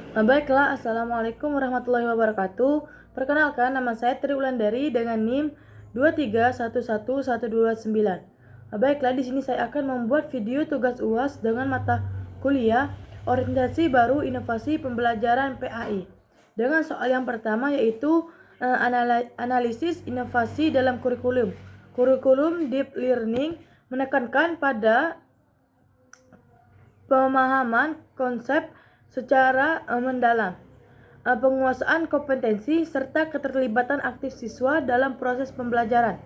Baiklah, Assalamualaikum warahmatullahi wabarakatuh. Perkenalkan, nama saya Tri Wulandari dengan NIM 2311129. Baiklah, di sini saya akan membuat video tugas UAS dengan mata kuliah Orientasi Baru Inovasi Pembelajaran PAI. Dengan soal yang pertama yaitu analisis inovasi dalam kurikulum. Kurikulum Deep Learning menekankan pada pemahaman konsep secara mendalam, penguasaan kompetensi, serta keterlibatan aktif siswa dalam proses pembelajaran.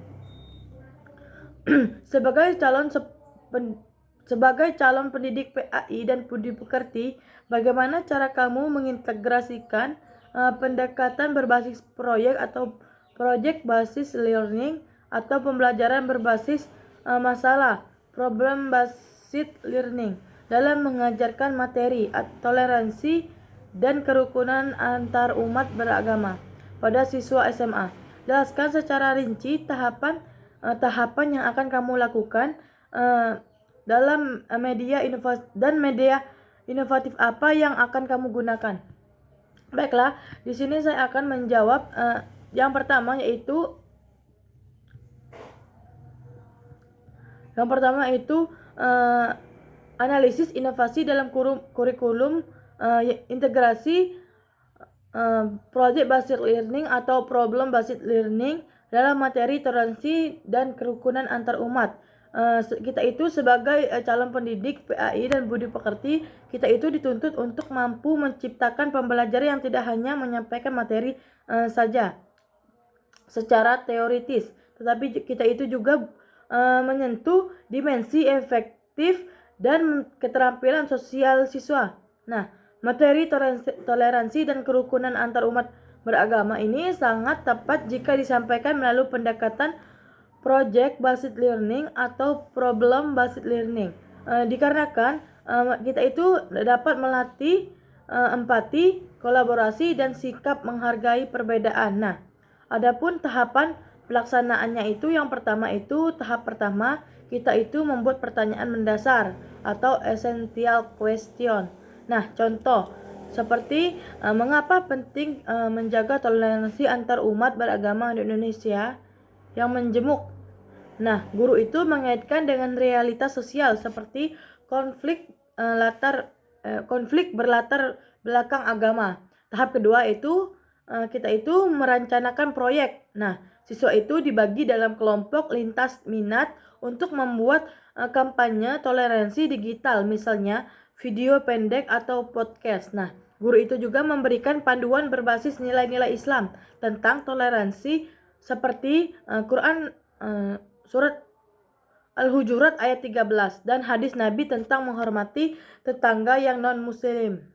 Sebagai calon pendidik PAI dan budi pekerti, bagaimana cara kamu mengintegrasikan pendekatan berbasis proyek atau project basis learning atau pembelajaran berbasis masalah, problem based learning, dalam mengajarkan materi toleransi dan kerukunan antar umat beragama pada siswa SMA. Jelaskan secara rinci tahapan yang akan kamu lakukan dalam media inovatif apa yang akan kamu gunakan. Baiklah, di sini saya akan menjawab yang pertama yaitu analisis inovasi dalam kurikulum integrasi project based learning atau problem based learning dalam materi toleransi dan kerukunan antar umat. Kita itu sebagai calon pendidik PAI dan budi pekerti, kita itu dituntut untuk mampu menciptakan pembelajaran yang tidak hanya menyampaikan materi saja secara teoritis, tetapi kita itu juga menyentuh dimensi efektif dan keterampilan sosial siswa. Nah, materi toleransi dan kerukunan antar umat beragama ini sangat tepat jika disampaikan melalui pendekatan project based learning atau problem based learning. Dikarenakan kita itu dapat melatih empati, kolaborasi, dan sikap menghargai perbedaan. Nah, adapun tahapan pelaksanaannya itu yang pertama itu tahap pertama kita itu membuat pertanyaan mendasar atau essential question. Nah, contoh seperti mengapa penting menjaga toleransi antar umat beragama di Indonesia yang menjemuk. Nah, guru itu mengaitkan dengan realitas sosial seperti konflik berlatar belakang agama. Tahap kedua itu kita itu merencanakan proyek. Nah, siswa itu dibagi dalam kelompok lintas minat untuk membuat kampanye toleransi digital, misalnya video pendek atau podcast. Nah, guru itu juga memberikan panduan berbasis nilai-nilai Islam tentang toleransi seperti Quran surat Al-Hujurat ayat 13 dan hadis Nabi tentang menghormati tetangga yang non-muslim.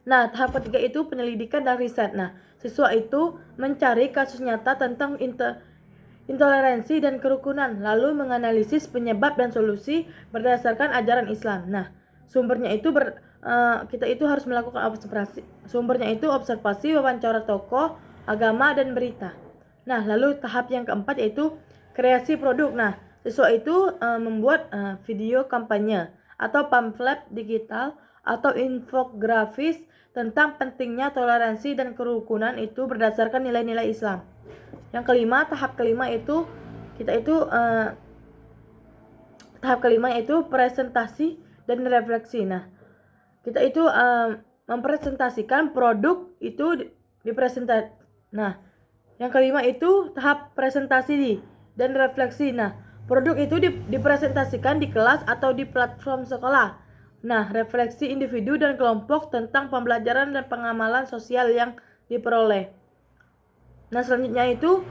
Nah, tahap ketiga itu penyelidikan dan riset. Nah, siswa itu mencari kasus nyata tentang intoleransi dan kerukunan, lalu menganalisis penyebab dan solusi berdasarkan ajaran Islam. Nah, sumbernya itu kita itu harus melakukan observasi. Sumbernya itu observasi, wawancara tokoh, agama, dan berita. Nah, lalu tahap yang keempat yaitu kreasi produk. Nah, siswa itu membuat video kampanye atau pamflet digital atau infografis tentang pentingnya toleransi dan kerukunan itu berdasarkan nilai-nilai Islam. Yang kelima, tahap kelima itu presentasi dan refleksi. Nah, kita itu mempresentasikan produk itu dipresentasi. Nah, yang kelima itu tahap presentasi dan refleksi. Nah, produk itu dipresentasikan di kelas atau di platform sekolah. Nah, refleksi individu dan kelompok tentang pembelajaran dan pengamalan sosial yang diperoleh. Nah, selanjutnya itu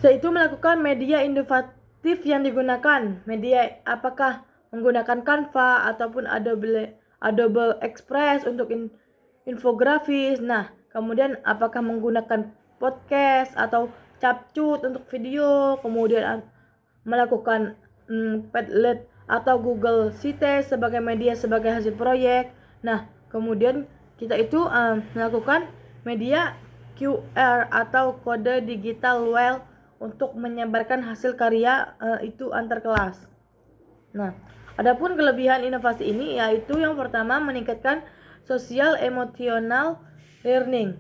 kita itu melakukan media inovatif yang digunakan. Media apakah menggunakan Canva ataupun Adobe Express untuk infografis. Nah, kemudian apakah menggunakan podcast atau Capcut untuk video, kemudian melakukan Padlet atau Google Sites sebagai media sebagai hasil proyek. Nah, kemudian kita itu melakukan media QR atau kode digital well untuk menyebarkan hasil karya itu antar kelas. Nah, adapun kelebihan inovasi ini yaitu yang pertama meningkatkan social emotional learning.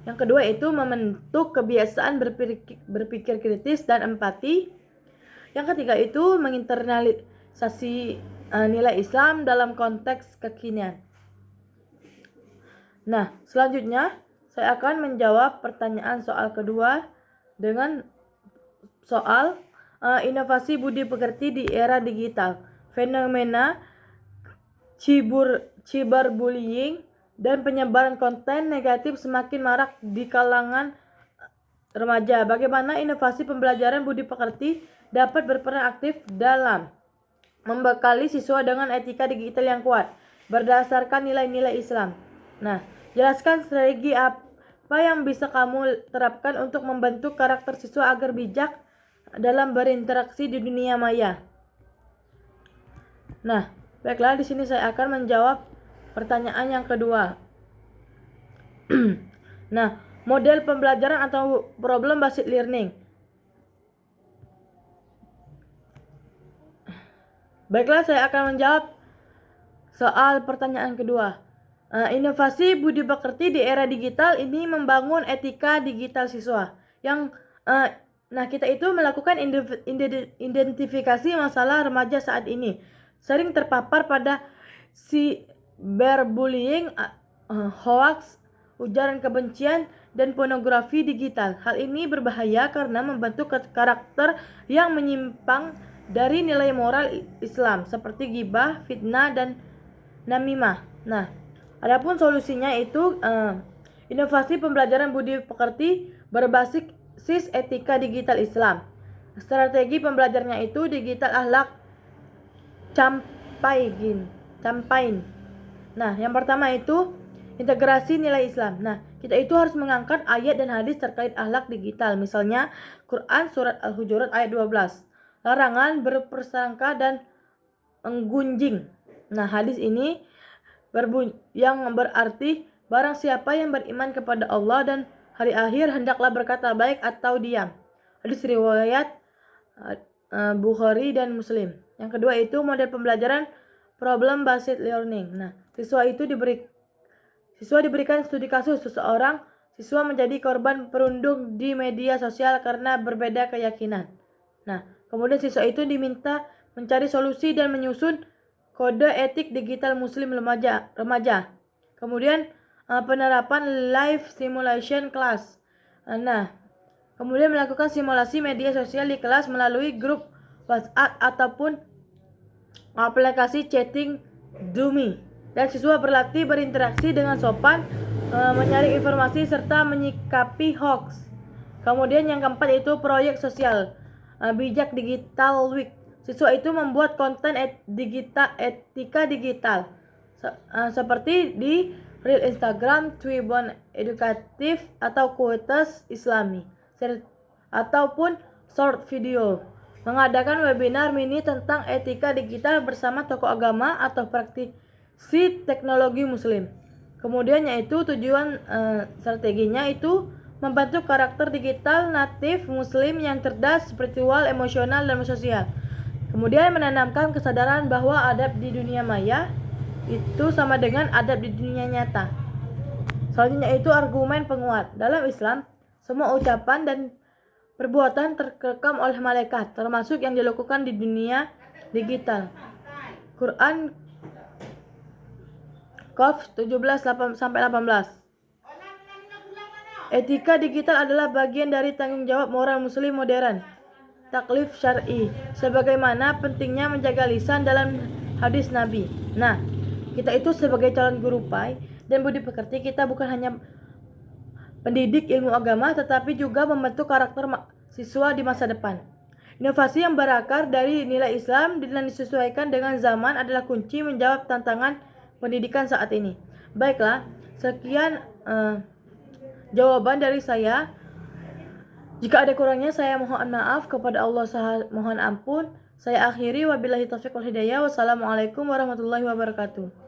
Yang kedua itu membentuk kebiasaan berpikir kritis dan empati. Yang ketiga itu menginternalisasi nilai Islam dalam konteks kekinian. Nah, selanjutnya saya akan menjawab pertanyaan soal kedua dengan soal inovasi budi pekerti di era digital. Fenomena cyberbullying dan penyebaran konten negatif semakin marak di kalangan remaja. Bagaimana inovasi pembelajaran budi pekerti dapat berperan aktif dalam membekali siswa dengan etika digital yang kuat berdasarkan nilai-nilai Islam. Nah, jelaskan strategi apa yang bisa kamu terapkan untuk membentuk karakter siswa agar bijak dalam berinteraksi di dunia maya. Nah, baiklah, di sini saya akan menjawab pertanyaan yang kedua. Nah, model pembelajaran atau problem based learning. Baiklah, saya akan menjawab soal pertanyaan kedua. Inovasi budi pekerti di era digital ini membangun etika digital siswa. Nah, kita itu melakukan identifikasi masalah remaja saat ini sering terpapar pada cyberbullying, hoax, ujaran kebencian, dan pornografi digital. Hal ini berbahaya karena membentuk karakter yang menyimpang dari nilai moral Islam seperti ghibah, fitnah, dan namimah. Nah, adapun solusinya itu inovasi pembelajaran budi pekerti berbasis etika digital Islam. Strategi pembelajarannya itu digital akhlak campaign. Nah, yang pertama itu integrasi nilai Islam. Nah, kita itu harus mengangkat ayat dan hadis terkait akhlak digital. Misalnya Quran surat Al-Hujurat ayat 12. Larangan berprasangka dan menggunjing. Nah, hadis ini yang berarti barang siapa yang beriman kepada Allah dan hari akhir hendaklah berkata baik atau diam. Hadis riwayat Bukhari dan Muslim. Yang kedua itu model pembelajaran problem based learning. Nah, siswa diberikan studi kasus seseorang siswa menjadi korban perundung di media sosial karena berbeda keyakinan. Nah, kemudian siswa itu diminta mencari solusi dan menyusun kode etik digital muslim remaja. Kemudian penerapan live simulation class. Nah, kemudian melakukan simulasi media sosial di kelas melalui grup WhatsApp ataupun aplikasi chatting dummy. Dan siswa berlatih berinteraksi dengan sopan, menyaring informasi serta menyikapi hoax. Kemudian yang keempat itu proyek sosial bijak digital week. Siswa itu membuat konten etika digital seperti di reel Instagram, Twibbon edukatif atau quotes Islami ataupun short video. Mengadakan webinar mini tentang etika digital bersama tokoh agama atau praktisi teknologi muslim. Kemudian yaitu tujuan strateginya itu membentuk karakter digital natif muslim yang cerdas, spiritual, emosional, dan sosial. Kemudian menanamkan kesadaran bahwa adab di dunia maya itu sama dengan adab di dunia nyata. Selanjutnya itu argumen penguat. Dalam Islam, semua ucapan dan perbuatan terekam oleh malaikat, termasuk yang dilakukan di dunia digital. Quran Qaf 17-18. Etika digital adalah bagian dari tanggung jawab moral muslim modern. Taklif syar'i, sebagaimana pentingnya menjaga lisan dalam hadis Nabi. Nah, kita itu sebagai calon guru PAI dan budi pekerti, kita bukan hanya pendidik ilmu agama, tetapi juga membentuk karakter siswa di masa depan. Inovasi yang berakar dari nilai Islam dan disesuaikan dengan zaman adalah kunci menjawab tantangan pendidikan saat ini. Baiklah, sekian jawaban dari saya. Jika ada kurangnya saya mohon maaf, kepada Allah mohon ampun. Saya akhiri, wabillahi taufiq wal hidayah. Wassalamualaikum warahmatullahi wabarakatuh.